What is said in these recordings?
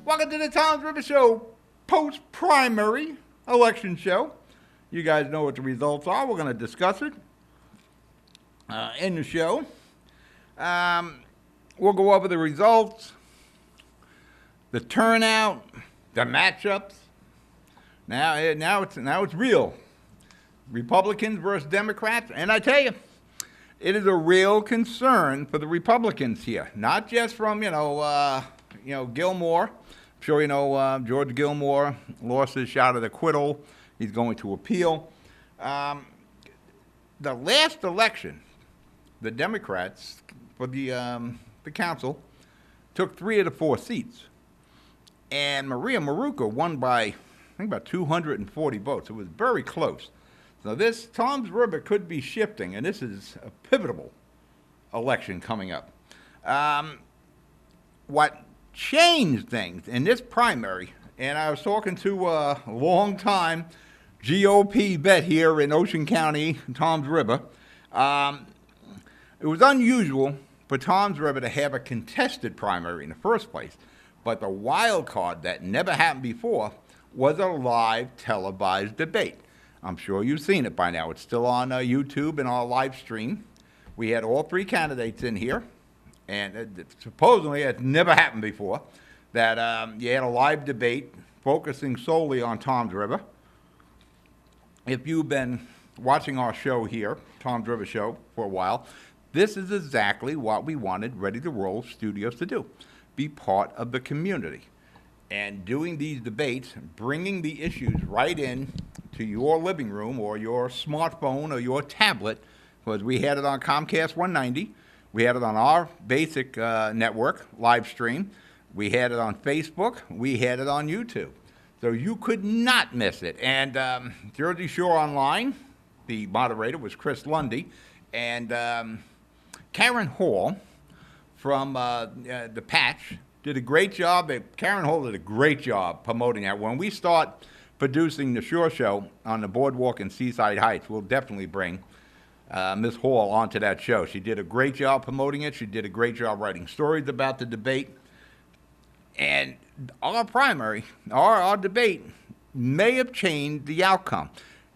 Welcome to the Tom's River Show post-primary election show. You guys know what the results are. We're going to discuss it in the show. We'll go over the results, the turnout, the matchups. Now it's real. Republicans versus Democrats, and I tell you, it is a real concern for the Republicans here. Not just from Gilmore. I'm sure you know George Gilmore lost his shot at acquittal. He's going to appeal. The last election, the Democrats for the council took 3 of the 4 seats, and Maria Maruca won by I think about 240 votes. It was very close. So this Tom's River could be shifting, and this is a pivotal election coming up. What changed things in this primary, and I was talking to a long-time GOP vet here in Ocean County, Tom's River. It was unusual for Tom's River to have a contested primary in the first place, but the wild card that never happened before was a live televised debate. I'm sure you've seen it by now. It's still on YouTube and our live stream. We had all 3 candidates in here, and supposedly it's never happened before, that you had a live debate focusing solely on Tom's River. If you've been watching our show here, Tom's River Show, for a while, this is exactly what we wanted Ready to Roll Studios to do, be part of the community. And doing these debates, bringing the issues right in to your living room or your smartphone or your tablet, because we had it on Comcast 190, we had it on our basic network, live stream, we had it on Facebook, we had it on YouTube. So you could not miss it. And Jersey Shore Online, the moderator was Chris Lundy, and Karen Hall from The Patch did a great job. Karen Hall did a great job promoting that. When we start producing the Shore Show on the boardwalk in Seaside Heights, we'll definitely bring Ms. Hall onto that show. She did a great job promoting it. She did a great job writing stories about the debate. And our primary, our debate, may have changed the outcome.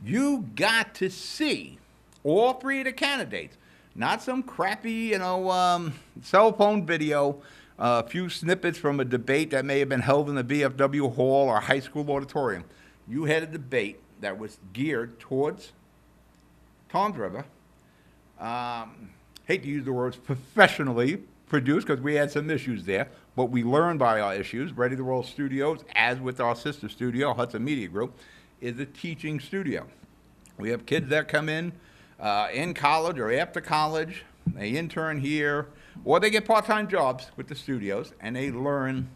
You got to see all 3 of the candidates, not some crappy, cell phone video, a few snippets from a debate that may have been held in the VFW hall or high school auditorium. You had a debate that was geared towards Tom's River. Hate to use the words professionally produced because we had some issues there, but we learned by our issues. Ready to Roll Studios, as with our sister studio, Hudson Media Group, is a teaching studio. We have kids that come in college or after college, they intern here, or they get part-time jobs with the studios, and they learn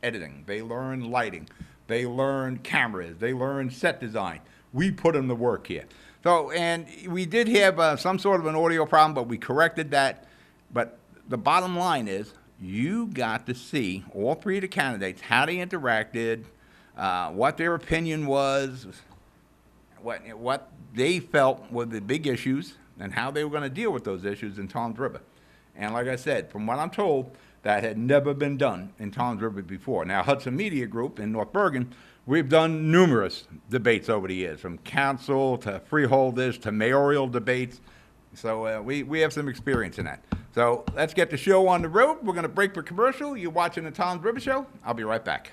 editing, they learn lighting, they learn cameras, they learn set design. We put them to work here. So, and we did have some sort of an audio problem, but we corrected that. But the bottom line is, you got to see all 3 of the candidates, how they interacted, what their opinion was, what they felt were the big issues, and how they were going to deal with those issues in Tom's River. And like I said, from what I'm told, that had never been done in Tom's River before. Now, Hudson Media Group in North Bergen, we've done numerous debates over the years, from council to freeholders to mayoral debates. So we have some experience in that. So let's get the show on the road. We're going to break for commercial. You're watching the Tom's River Show. I'll be right back.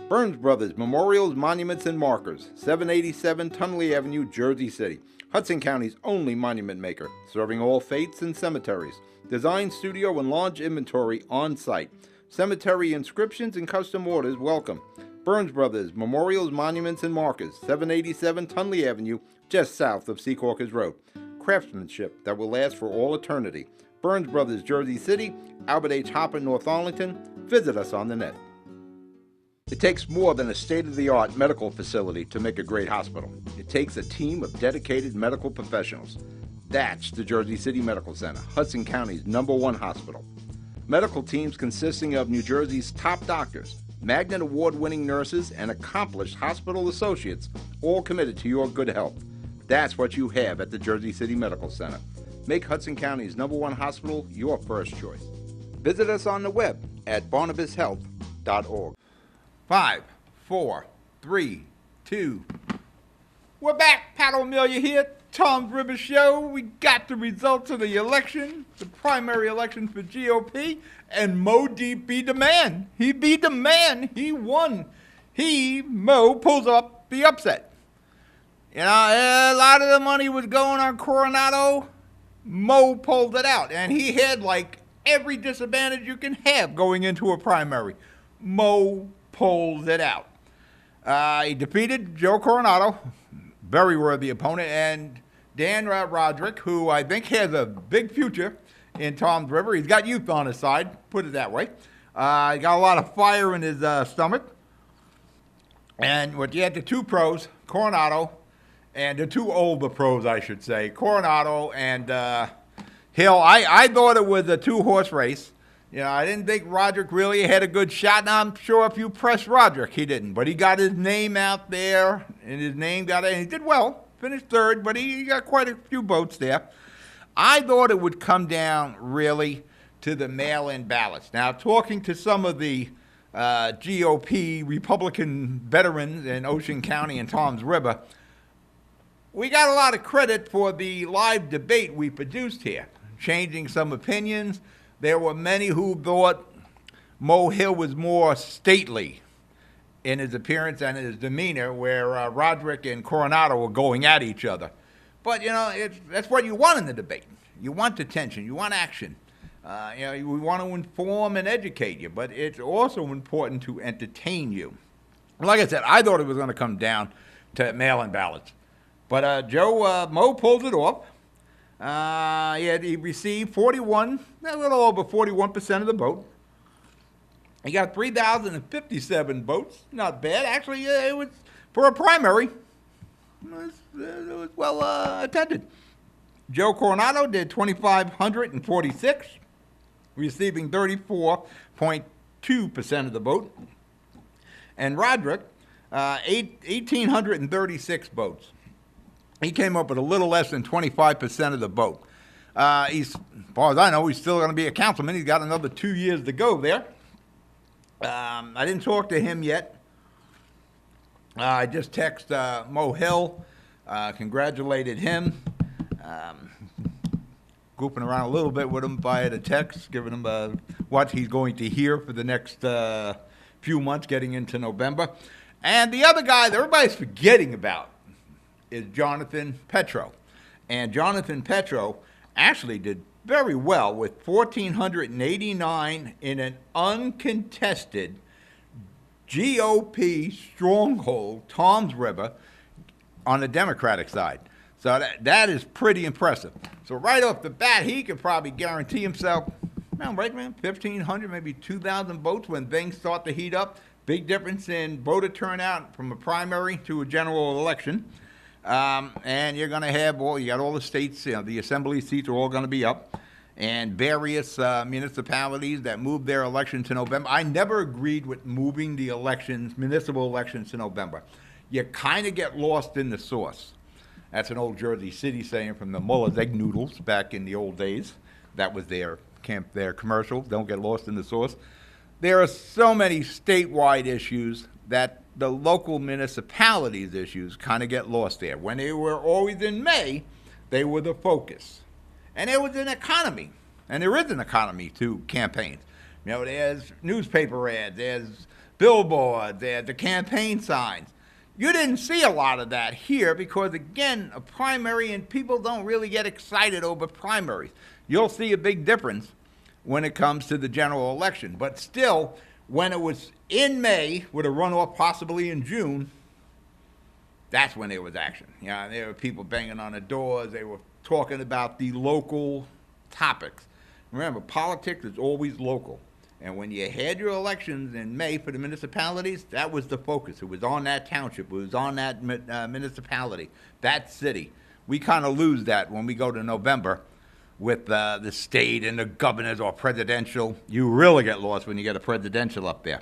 Burns Brothers Memorials, Monuments, and Markers, 787 Tunley Avenue, Jersey City. Hudson County's only monument maker, serving all faiths and cemeteries. Design, studio, and large inventory on site. Cemetery inscriptions and custom orders welcome. Burns Brothers Memorials, Monuments, and Markers, 787 Tunley Avenue, just south of Secaucus Road. Craftsmanship that will last for all eternity. Burns Brothers, Jersey City, Albert H. Hopper, North Arlington. Visit us on the net. It takes more than a state-of-the-art medical facility to make a great hospital. It takes a team of dedicated medical professionals. That's the Jersey City Medical Center, Hudson County's #1 hospital. Medical teams consisting of New Jersey's top doctors, Magnet Award-winning nurses, and accomplished hospital associates, all committed to your good health. That's what you have at the Jersey City Medical Center. Make Hudson County's #1 hospital your first choice. Visit us on the web barnabashealth.org. 5, 4, 3, 2. We're back. Pat O'Melia here. Tom's River Show. We got the results of the election, the primary election for GOP, and Mo Deep beat the man. He beat the man. He won. Mo, pulls up the upset. You know, a lot of the money was going on Coronado. Mo pulled it out, and he had like every disadvantage you can have going into a primary. Mo pulled it out. He defeated Joe Coronado, very worthy opponent, and Dan Roderick, who I think has a big future in Tom's River. He's got youth on his side, put it that way. He got a lot of fire in his stomach. And what you had the two pros, Coronado, and the two older pros, I should say, Coronado and Hill. I thought it was a two-horse race. You know, I didn't think Roderick really had a good shot, and I'm sure if you pressed Roderick, he didn't. But he got his name out there, and his name got it, and he did well. Finished third, but he got quite a few votes there. I thought it would come down, really, to the mail-in ballots. Now, talking to some of the GOP Republican veterans in Ocean County and Tom's River, we got a lot of credit for the live debate we produced here, changing some opinions. There were many who thought Mo Hill was more stately in his appearance and his demeanor, where Roderick and Coronado were going at each other. But, you know, that's what you want in the debate. You want attention. You want action. You know, we want to inform and educate you, but it's also important to entertain you. Like I said, I thought it was going to come down to mail-in ballots. But Mo pulled it off. He received a little over 41% of the vote. He got 3,057 votes. Not bad. Actually, it was, for a primary, it was well attended. Joe Coronado did 2,546, receiving 34.2% of the vote. And Roderick, 1,836 votes. He came up with a little less than 25% of the vote. As far as I know, he's still going to be a councilman. He's got another 2 years to go there. I didn't talk to him yet. I just texted Mo Hill, congratulated him, goofing around a little bit with him via the text, giving him what he's going to hear for the next few months getting into November. And the other guy that everybody's forgetting about is Jonathan Petro. And Jonathan Petro actually did very well with 1,489 in an uncontested GOP stronghold, Tom's River, on the Democratic side. So that is pretty impressive. So right off the bat, he could probably guarantee himself, 1,500, maybe 2,000 votes when things start to heat up. Big difference in voter turnout from a primary to a general election. And you're going to have you got all the states, the assembly seats are all going to be up, and various municipalities that moved their election to November. I never agreed with moving the municipal elections to November. You kind of get lost in the sauce. That's an old Jersey City saying from the Muller's Egg Noodles back in the old days. That was their commercial. Don't get lost in the sauce. There are so many statewide issues that the local municipalities' issues kind of get lost there. When they were always in May, they were the focus. And there was an economy, and there is an economy to campaigns. There's newspaper ads, there's billboards, there's the campaign signs. You didn't see a lot of that here because, again, a primary, and people don't really get excited over primaries. You'll see a big difference when it comes to the general election. But still, when it was in May with a runoff possibly in June, that's when there was action. There were people banging on the doors. They were talking about the local topics. Remember, politics is always local. And when you had your elections in May for the municipalities, that was the focus. It was on that township. It was on that municipality, that city. We kind of lose that when we go to November with the state and the governors or presidential. You really get lost when you get a presidential up there.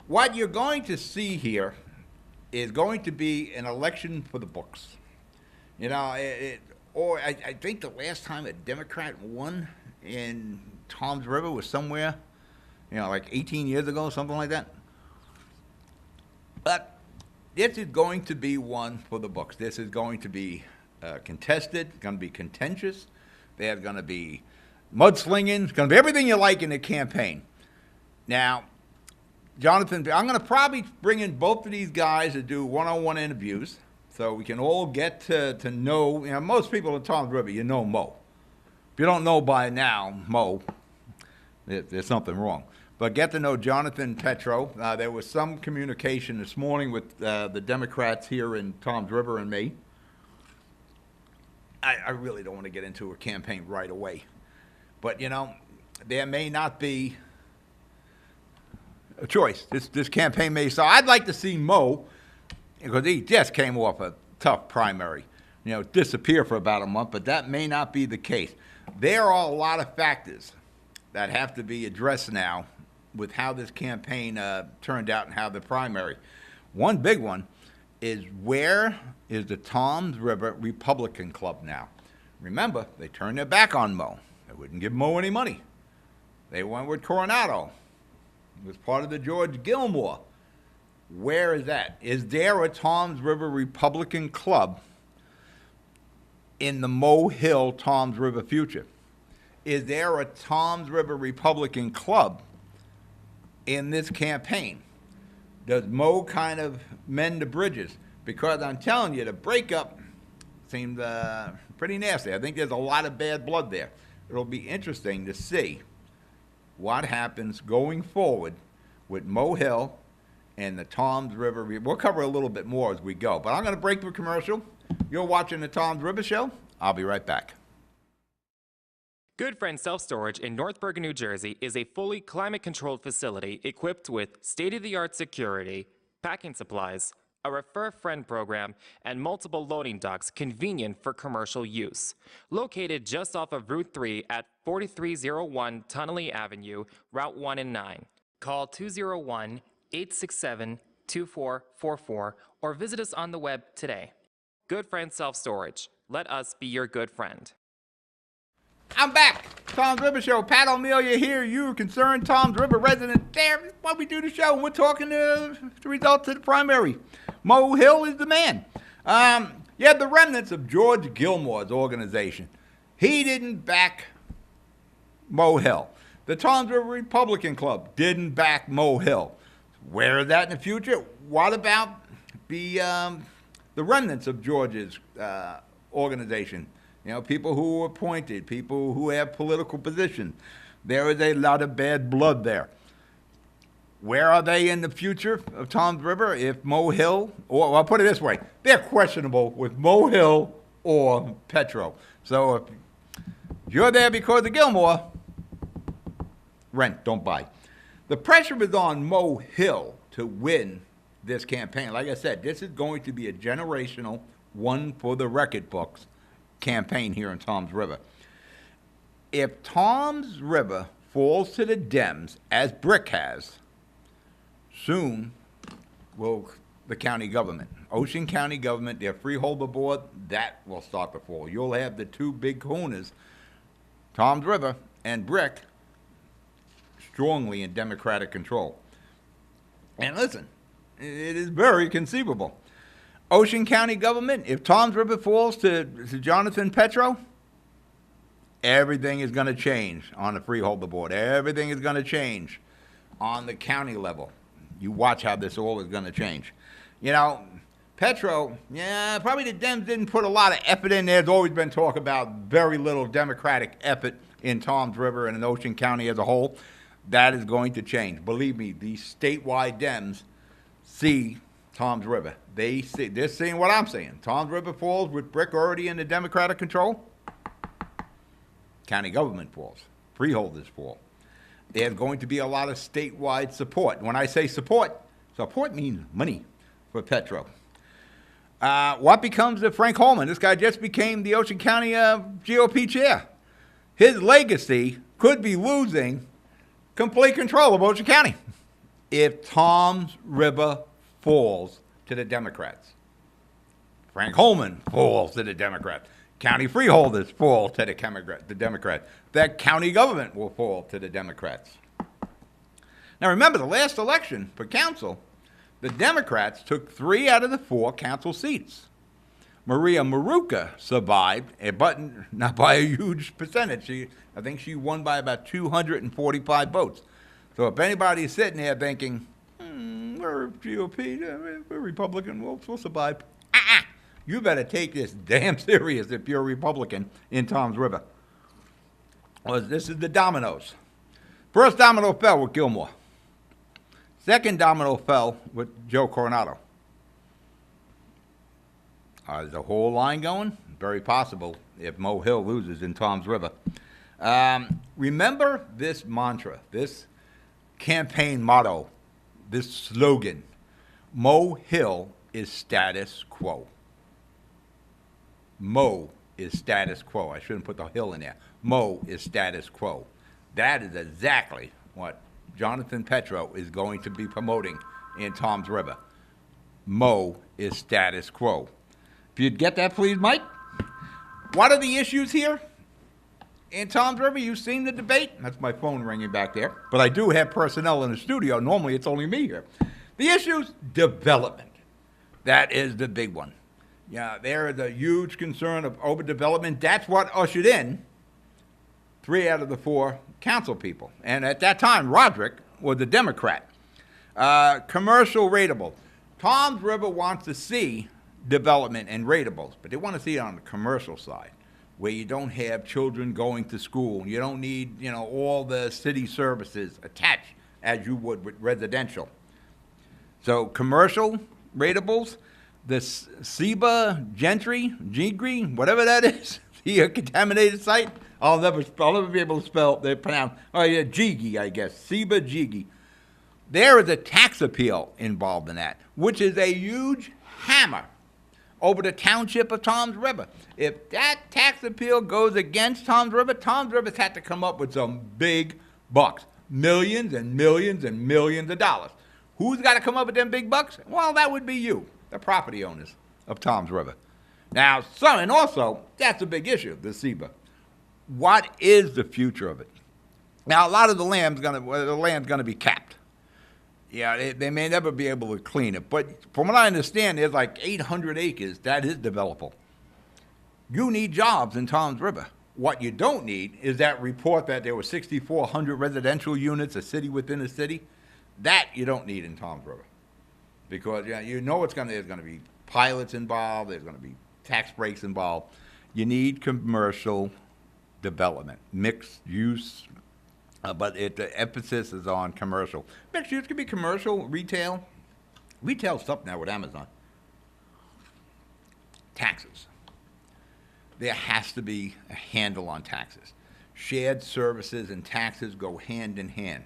What you're going to see here is going to be an election for the books. I think the last time a Democrat won in Tom's River was somewhere like 18 years ago, something like that. But this is going to be one for the books. This is going to be contested, going to be contentious. There's going to be mudslinging. It's going to be everything you like in the campaign. Now, Jonathan, I'm going to probably bring in both of these guys to do one-on-one interviews so we can all get to know, most people in Toms River, Mo. If you don't know by now, Mo, there's something wrong. But get to know Jonathan Petro. There was some communication this morning with the Democrats here in Toms River and me. I really don't want to get into a campaign right away. But, there may not be a choice. This campaign may start. I'd like to see Mo, because he just came off a tough primary, disappear for about a month, but that may not be the case. There are a lot of factors that have to be addressed now with how this campaign turned out and how the primary. One big one is, where is the Toms River Republican Club now? Remember, they turned their back on Mo. They wouldn't give Mo any money. They went with Coronado. It was part of the George Gilmore. Where is that? Is there a Toms River Republican Club in the Mo Hill Toms River future? Is there a Toms River Republican Club in this campaign? Does Mo kind of mend the bridges? Because I'm telling you, the breakup seemed pretty nasty. I think there's a lot of bad blood there. It'll be interesting to see what happens going forward with Mo Hill and the Toms River. We'll cover a little bit more as we go. But I'm going to break through commercial. You're watching the Toms River Show. I'll be right back. Good Friend Self-Storage in North Bergen, New Jersey is a fully climate-controlled facility equipped with state-of-the-art security, packing supplies, a Refer Friend program, and multiple loading docks convenient for commercial use. Located just off of Route 3 at 4301 Tunnelly Avenue, Route 1 and 9. Call 201-867-2444 or visit us on the web today. Good Friend Self-Storage. Let us be your good friend. I'm back. Toms River Show. Pat O'Melia here. You concerned Toms River resident. There, while we do the show, and we're talking the results of the primary. Mo Hill is the man. You had the remnants of George Gilmore's organization. He didn't back Mo Hill. The Toms River Republican Club didn't back Mo Hill. Where is that in the future? What about the remnants of George's organization? People who are appointed, people who have political positions. There is a lot of bad blood there. Where are they in the future of Toms River if Mo Hill, or I'll put it this way, they're questionable with Mo Hill or Petro. So if you're there because of Gilmore, rent, don't buy. The pressure is on Mo Hill to win this campaign. Like I said, this is going to be a generational, one for the record books campaign here in Toms River. If Toms River falls to the Dems, as Brick has, soon will the county government, Ocean County government, their freeholder board, that will start to fall. You'll have the two big kahunas, Toms River and Brick, strongly in Democratic control. And listen, it is very conceivable. Ocean County government, if Toms River falls to Jonathan Petro, everything is going to change on the freeholder board. Everything is going to change on the county level. You watch how this all is going to change. Petro, probably the Dems didn't put a lot of effort in there. There's always been talk about very little Democratic effort in Toms River and in Ocean County as a whole. That is going to change. Believe me, these statewide Dems see Toms River. They're seeing what I'm saying. Toms River falls with Brick already in the Democratic control. County government falls. Freeholders fall. There's going to be a lot of statewide support. When I say support means money for Petro. What becomes of Frank Holman? This guy just became the Ocean County GOP chair. His legacy could be losing complete control of Ocean County if Toms River falls to the Democrats. Frank Holman falls to the Democrats. County freeholders fall to the Democrats. That county government will fall to the Democrats. Now remember, the last election for council, the Democrats took 3 out of the 4 council seats. Maria Maruca survived, but not by a huge percentage. I think she won by about 245 votes. So if anybody's sitting there thinking, we're GOP, we're Republican, we'll survive. You better take this damn serious if you're a Republican in Toms River. Well, this is the dominoes. First domino fell with Gilmore. Second domino fell with Joe Coronado. Is the whole line going? Very possible if Mo Hill loses in Toms River. Remember this mantra, this campaign motto, this slogan. Mo Hill is status quo. Mo is status quo. I shouldn't put the hill in there. Mo is status quo. That is exactly what Jonathan Petro is going to be promoting in Toms River. Mo is status quo. If you'd get that, please, Mike. What are the issues here in Toms River? You've seen the debate. That's my phone ringing back there. But I do have personnel in the studio. Normally, it's only me here. The issues, development. That is the big one. Yeah, there is a huge concern of overdevelopment. That's what ushered in 3 out of the 4 council people. And at that time, Roderick was a Democrat. Commercial rateable. Toms River wants to see development and ratables, but they want to see it on the commercial side, where you don't have children going to school. You don't need, all the city services attached as you would with residential. So commercial ratables, the SEBA Gentry, whatever that is, the contaminated site. I'll never be able to spell. They pronounce. Oh yeah, Jigi, I guess. SEBA Jigi. There is a tax appeal involved in that, which is a huge hammer over the township of Toms River. If that tax appeal goes against Toms River's had to come up with some big bucks, millions and millions and millions of dollars. Who's got to come up with them big bucks? Well, that would be you, the property owners of Toms River. Now, and also, that's a big issue, the SEBA. What is the future of it? Now, a lot of the land's going to be capped. Yeah, they may never be able to clean it. But from what I understand, there's like 800 acres that is developable. You need jobs in Toms River. What you don't need is that report that there were 6,400 residential units, a city within a city. That you don't need in Toms River. Because there's going to be pilots involved, there's going to be tax breaks involved. You need commercial development, mixed use, but the emphasis is on commercial. Mixed use could be commercial, retail. Retail stuff now with Amazon. Taxes. There has to be a handle on taxes. Shared services and taxes go hand in hand.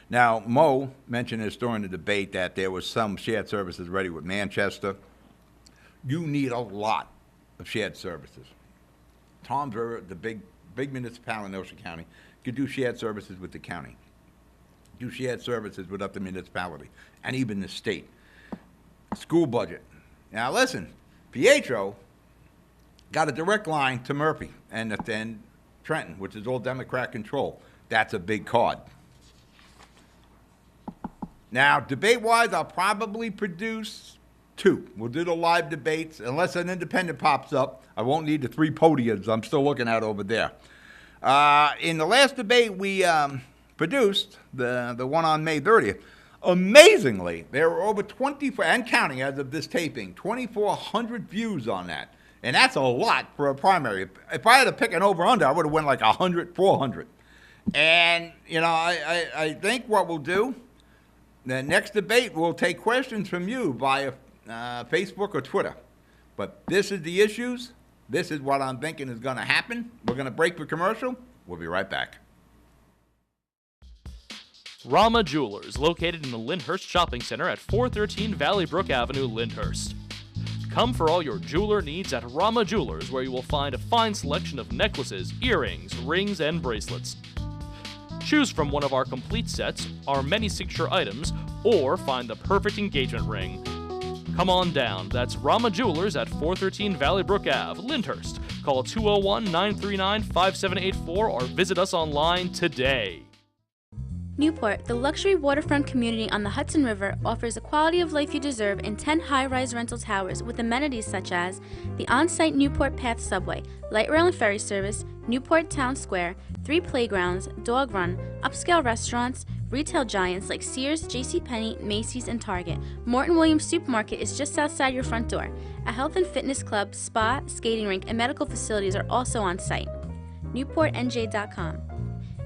Now, Mo mentioned this during the debate that there was some shared services ready with Manchester. You need a lot of shared services. Toms River, the big municipality in Ocean County, could do shared services with the county, do shared services with other municipality, and even the state. School budget. Now listen, Pietro got a direct line to Murphy and then Trenton, which is all Democrat control. That's a big card. Now, debate-wise, I'll probably produce 2. We'll do the live debates. Unless an independent pops up, I won't need the 3 podiums I'm still looking at over there. In the last debate, we produced the one on May 30th. Amazingly, there were over 24, and counting as of this taping, 2,400 views on that. And that's a lot for a primary. If I had to pick an over-under, I would have went like 100, 400. And, I think what we'll do, the next debate, we'll take questions from you via Facebook or Twitter. But this is the issues. This is what I'm thinking is going to happen. We're going to break for commercial. We'll be right back. Rama Jewelers, located in the Lyndhurst Shopping Center at 413 Valley Brook Avenue, Lyndhurst. Come for all your jeweler needs at Rama Jewelers, where you will find a fine selection of necklaces, earrings, rings, and bracelets. Choose from one of our complete sets, our many signature items, or find the perfect engagement ring. Come on down. That's Rama Jewelers at 413 Valley Brook Ave, Lyndhurst. Call 201-939-5784 or visit us online today. Newport, the luxury waterfront community on the Hudson River, offers the quality of life you deserve in 10 high-rise rental towers with amenities such as the on-site Newport Path subway, light rail and ferry service, Newport Town Square, 3 playgrounds, dog run, upscale restaurants, retail giants like Sears, JCPenney, Macy's, and Target. Morton Williams Supermarket is just outside your front door. A health and fitness club, spa, skating rink, and medical facilities are also on site. NewportNJ.com.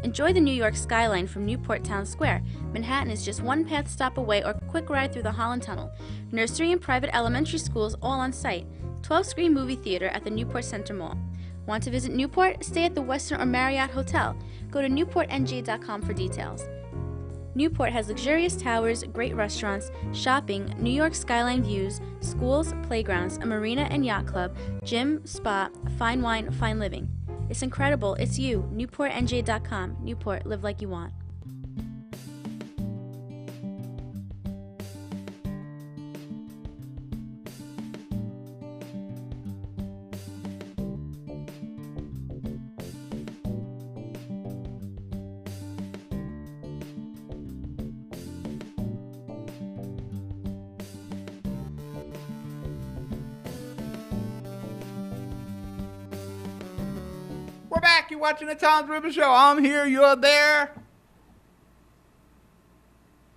Enjoy the New York skyline from Newport Town Square. Manhattan is just one path stop away or quick ride through the Holland Tunnel. Nursery and private elementary schools all on site. 12-screen movie theater at the Newport Center Mall. Want to visit Newport? Stay at the Westin or Marriott Hotel. Go to NewportNJ.com for details. Newport has luxurious towers, great restaurants, shopping, New York skyline views, schools, playgrounds, a marina and yacht club, gym, spa, fine wine, fine living. It's incredible. It's you. NewportNJ.com. Newport, live like you want. We're back. You're watching the Tom's River Show. I'm here. You're there.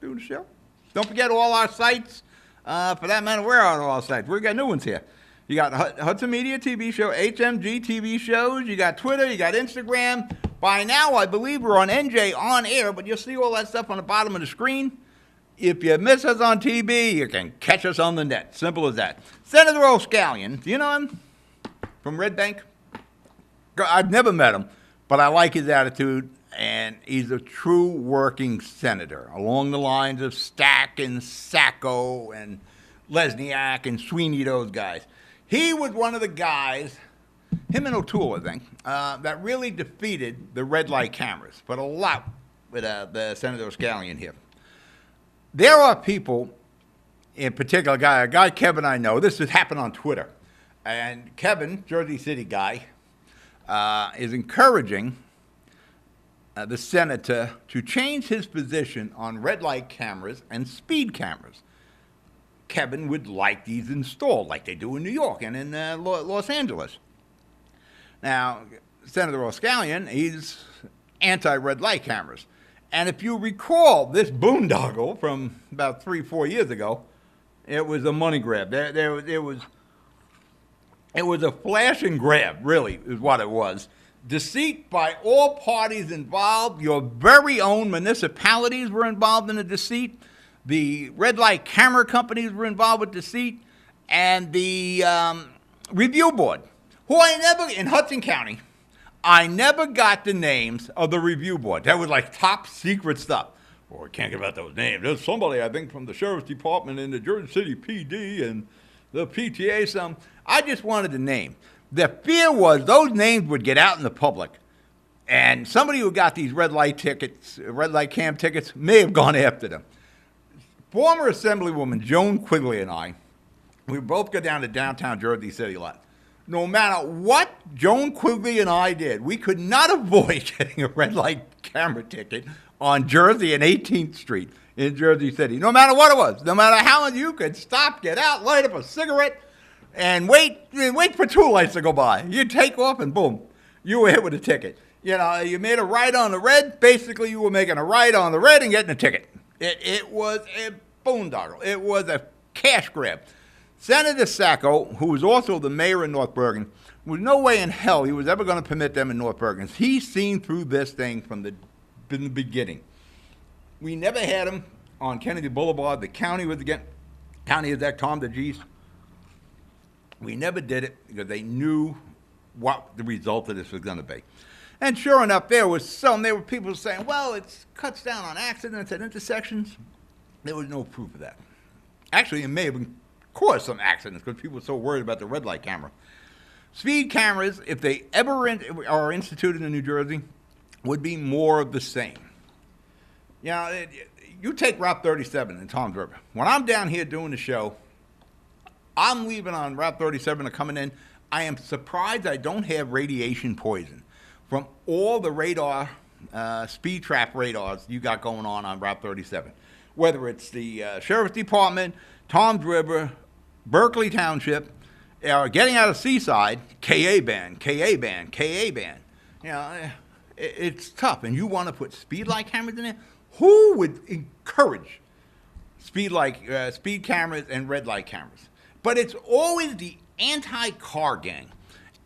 Doing the show. Don't forget all our sites. For that matter, we're on all our sites. We've got new ones here. You got Hudson Media TV show, HMG TV shows. You got Twitter. You got Instagram. By now, I believe we're on NJ on air, but you'll see all that stuff on the bottom of the screen. If you miss us on TV, you can catch us on the net. Simple as that. Senator O'Scallion, do you know him? From Red Bank? I've never met him, but I like his attitude, and he's a true working senator along the lines of Stack and Sacco and Lesniak and Sweeney, those guys. He was one of the guys, him and O'Toole, I think, that really defeated the red light cameras, but a lot with the Senator O'Scallion here. There are people, in particular, a guy Kevin I know, this has happened on Twitter, and Kevin, Jersey City guy, is encouraging the senator to change his position on red light cameras and speed cameras. Kevin would like these installed like they do in New York and in Los Angeles. Now, Senator O'Scallion, he's anti-red light cameras. And if you recall this boondoggle from about 3-4 years ago, it was a money grab. It was a flash and grab, really, is what it was. Deceit by all parties involved. Your very own municipalities were involved in the deceit. The red light camera companies were involved with deceit. And the review board, who in Hudson County, I never got the names of the review board. That was like top secret stuff. Well, I can't give out those names. There's somebody, I think, from the Sheriff's Department in the Jersey City PD and the PTA, I just wanted the name. The fear was those names would get out in the public, and somebody who got these red light cam tickets may have gone after them. Former Assemblywoman Joan Quigley and I, we both go down to downtown Jersey City a lot. No matter what Joan Quigley and I did, we could not avoid getting a red light camera ticket on Jersey and 18th Street in Jersey City. No matter what it was, no matter how you could stop, get out, light up a cigarette, and wait for 2 lights to go by. You take off and boom, you were hit with a ticket. You know, you made a right on the red. Basically, you were making a right on the red and getting a ticket. It was a boondoggle. It was a cash grab. Senator Sacco, who was also the mayor in North Bergen, was no way in hell he was ever going to permit them in North Bergen. He's seen through this thing from the beginning. We never had him on Kennedy Boulevard. The county was against. County exec Tom DeGeese. We never did it because they knew what the result of this was going to be. And sure enough, there were people saying, well, it cuts down on accidents at intersections. There was no proof of that. Actually, it may have caused some accidents because people were so worried about the red light camera. Speed cameras, if they ever are instituted in New Jersey, would be more of the same. You know, you take Route 37 in Tom's River. When I'm down here doing the show, I'm leaving on Route 37 and coming in. I am surprised I don't have radiation poison from all the radar speed trap radars you got going on Route 37. Whether it's the Sheriff's Department, Toms River, Berkeley Township, getting out of Seaside, KA ban, KA ban, KA ban. You know, it's tough. And you want to put speed light cameras in there? Who would encourage speed cameras and red light cameras? But it's always the anti-car gang,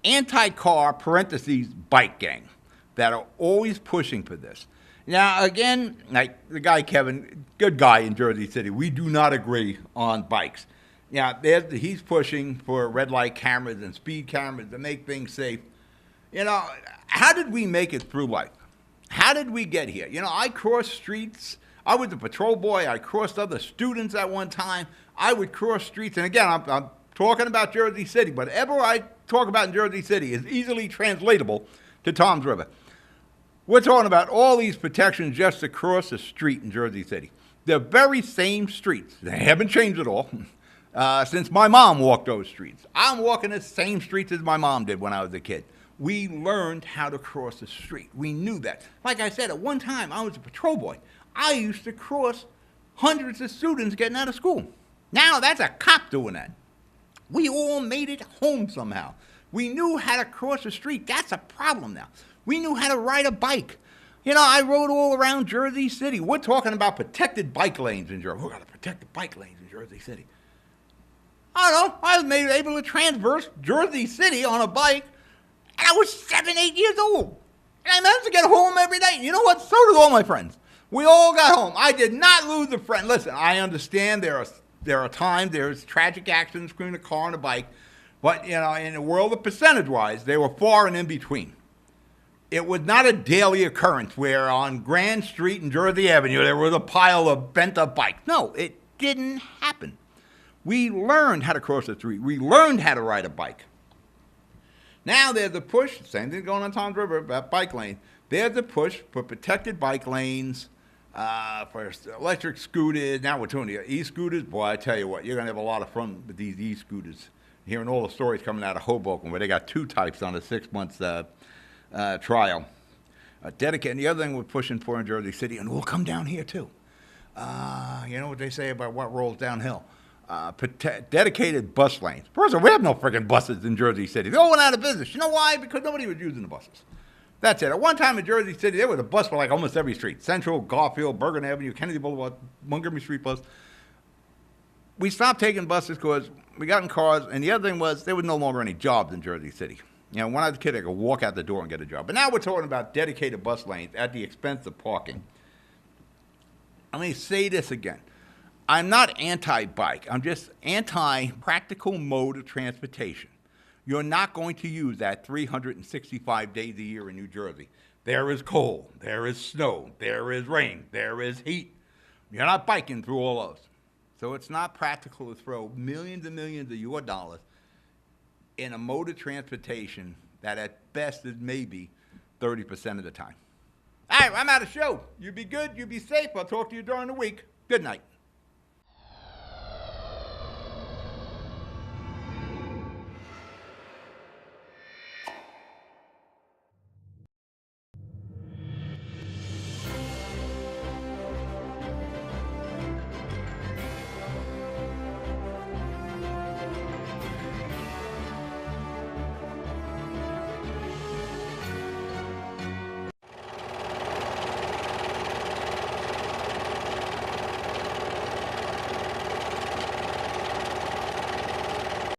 anti-car, parentheses, bike gang, that are always pushing for this. Now, again, like the guy Kevin, good guy in Jersey City, we do not agree on bikes. Yeah, he's pushing for red light cameras and speed cameras to make things safe. You know, how did we make it through life? How did we get here? You know, I crossed streets. I was a patrol boy. I crossed other students at one time. I would cross streets. And again, I'm talking about Jersey City. Whatever I talk about in Jersey City is easily translatable to Toms River. We're talking about all these protections just across the street in Jersey City. The very same streets. They haven't changed at all since my mom walked those streets. I'm walking the same streets as my mom did when I was a kid. We learned how to cross the street. We knew that. Like I said, at one time, I was a patrol boy. I used to cross hundreds of students getting out of school. Now that's a cop doing that. We all made it home somehow. We knew how to cross the street. That's a problem now. We knew how to ride a bike. You know, I rode all around Jersey City. We're talking about protected bike lanes in Jersey. We're going to protect the bike lanes in Jersey City. I don't know. I was able to traverse Jersey City on a bike, and I was 7, 8 years old. And I managed to get home every day. You know what? So did all my friends. We all got home. I did not lose a friend. Listen, I understand there are times, there's tragic accidents between a car and a bike, but, you know, in the world of percentage-wise, they were far and in between. It was not a daily occurrence where on Grand Street and Jersey Avenue there was a pile of bent-up bikes. No, it didn't happen. We learned how to cross the street. We learned how to ride a bike. Now there's a push, same thing going on Toms River, about bike lanes. There's a push for protected bike lanes, for electric scooters. Now we're doing the e-scooters. Boy, I tell you what, you're going to have a lot of fun with these e-scooters. Hearing all the stories coming out of Hoboken where they got 2 types on a 6-month trial. Dedicated. And the other thing we're pushing for in Jersey City, and we'll come down here too. You know what they say about what rolls downhill? Dedicated bus lanes. First of all, we have no freaking buses in Jersey City. They all went out of business. You know why? Because nobody was using the buses. That's it. At one time in Jersey City, there was a bus for like almost every street. Central, Garfield, Bergen Avenue, Kennedy Boulevard, Montgomery Street bus. We stopped taking buses because we got in cars, and the other thing was there was no longer any jobs in Jersey City. You know, when I was a kid, I could walk out the door and get a job. But now we're talking about dedicated bus lanes at the expense of parking. Let me say this again. I'm not anti-bike. I'm just anti-practical mode of transportation. You're not going to use that 365 days a year in New Jersey. There is cold. There is snow. There is rain. There is heat. You're not biking through all those. So it's not practical to throw millions and millions of your dollars in a mode of transportation that at best is maybe 30% of the time. All right, I'm out of show. You be good. You be safe. I'll talk to you during the week. Good night.